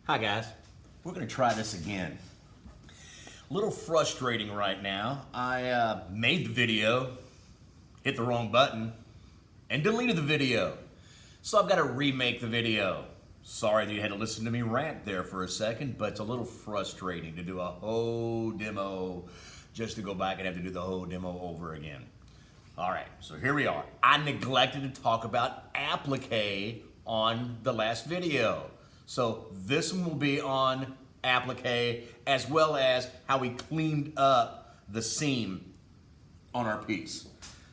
Hi guys, we're going to try this again. A little frustrating right now. I made the video, hit the wrong button, and deleted the video. So I've got to remake the video. Sorry that you had to listen to me rant there for a second, but it's a little frustrating to do a whole demo just to go back and have to do the whole demo over again. All right, so here we are. I neglected to talk about appliqué on the last video. So this one will be on appliqué as well as how we cleaned up the seam on our piece.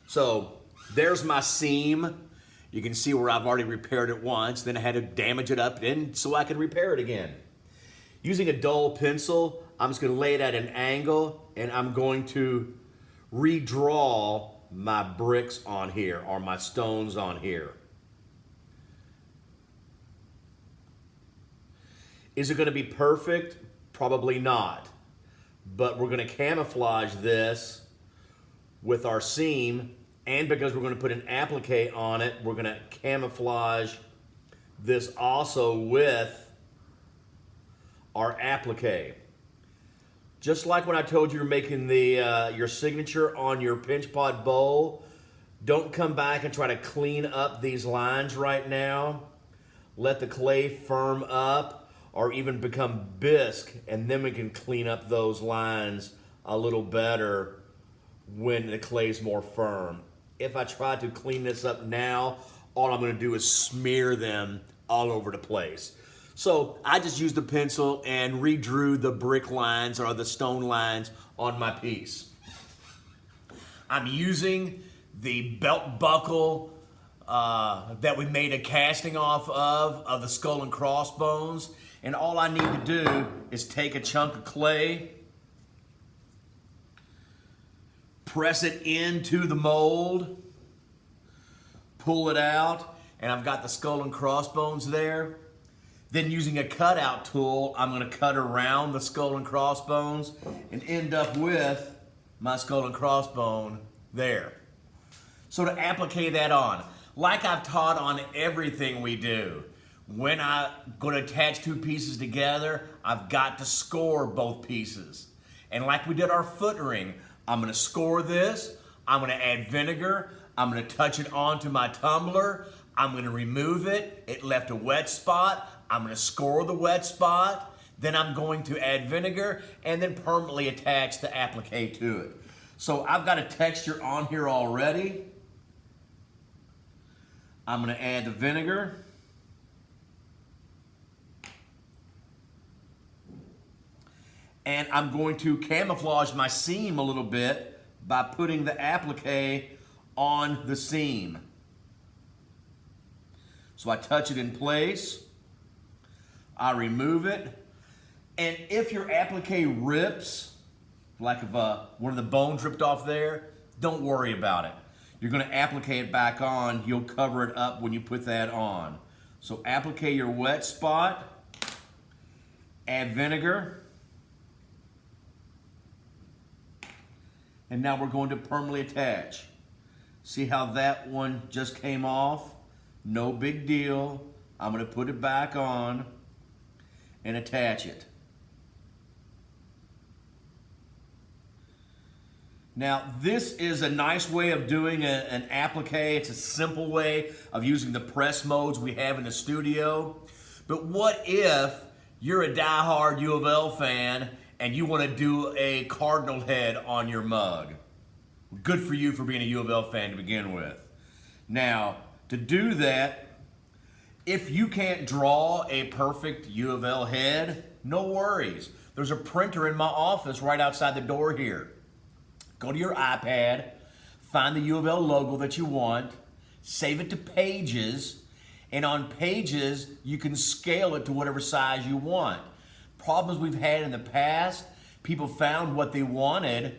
So there's my seam. You can see where I've already repaired it once, then I had to damage it up so I could repair it again. Using a dull pencil, I'm just gonna lay it at an angle and I'm going to redraw my bricks on here or my stones on here. Is it gonna be perfect? Probably not. But we're gonna camouflage this with our seam, and because we're gonna put an applique on it, we're gonna camouflage this also with our applique. Just like when I told you you're making your signature on your pinch pot bowl, don't come back and try to clean up these lines right now. Let the clay firm up or even become bisque, and then we can clean up those lines a little better when the clay is more firm. If I try to clean this up now, all I'm gonna do is smear them all over the place. So I just used the pencil and redrew the brick lines or the stone lines on my piece. I'm using the belt buckle that we made a casting off of the skull and crossbones. And all I need to do is take a chunk of clay, press it into the mold, pull it out, and I've got the skull and crossbones there. Then using a cutout tool, I'm gonna cut around the skull and crossbones and end up with my skull and crossbone there. So to applique that on, like I've taught on everything we do, when I'm going to attach two pieces together, I've got to score both pieces. And like we did our foot ring, I'm going to score this, I'm going to add vinegar, I'm going to touch it onto my tumbler, I'm going to remove it, it left a wet spot, I'm going to score the wet spot, then I'm going to add vinegar, and then permanently attach the applique to it. So I've got a texture on here already. I'm going to add the vinegar. And I'm going to camouflage my seam a little bit by putting the applique on the seam. So I touch it in place, I remove it, and if your applique rips, like if one of the bones ripped off there, don't worry about it. You're gonna applique it back on, you'll cover it up when you put that on. So applique your wet spot, add vinegar, and now we're going to permanently attach. See how that one just came off? No big deal. I'm gonna put it back on and attach it. Now this is a nice way of doing an applique. It's a simple way of using the press modes we have in the studio. But what if you're a diehard U of L fan and you want to do a cardinal head on your mug? Good for you for being a U of L fan to begin with. Now, to do that, if you can't draw a perfect U of L head, no worries. There's a printer in my office right outside the door here. Go to your iPad, find the U of L logo that you want, save it to Pages, and on Pages, you can scale it to whatever size you want. Problems we've had in the past, people found what they wanted,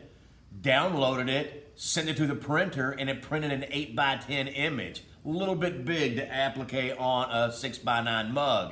downloaded it, sent it to the printer, and it printed an 8x10 image. A little bit big to applique on a 6x9 mug.